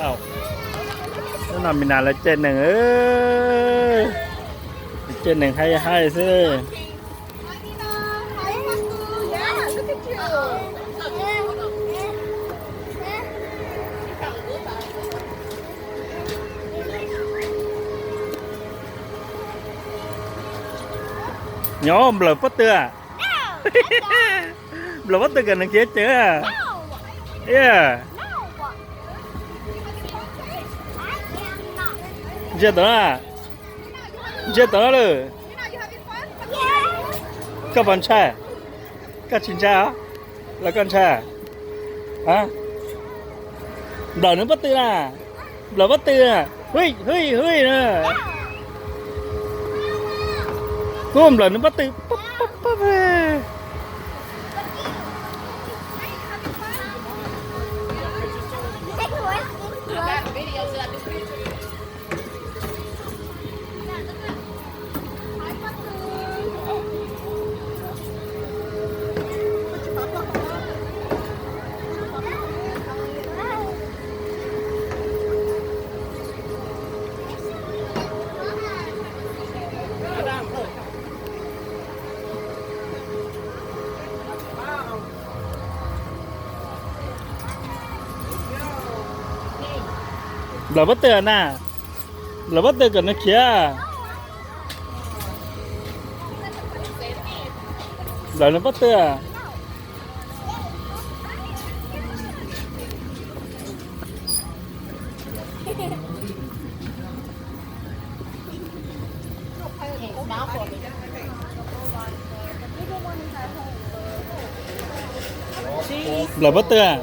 เอ้าแล้วนอนมีนานแล้วเจนหนึ่งเจนหนึ่งให้ซิโยมเบลอปะเตือเบลอปะเตือกันนังเกเจอเอ้ยเจตัวน่ะเจตัวน่ะเลยก็บันแช่ก็ชินแช่แล้วก็แช่ฮะเบลอนึกปะเตือเบลอปะเตือเฮ้ยนะกูมเบลอนึกปะเตือปั๊บเราไม่เตือนน่ะเราไม่เตือนกันนะเคียเราไม่เตือนเราไม่เตือน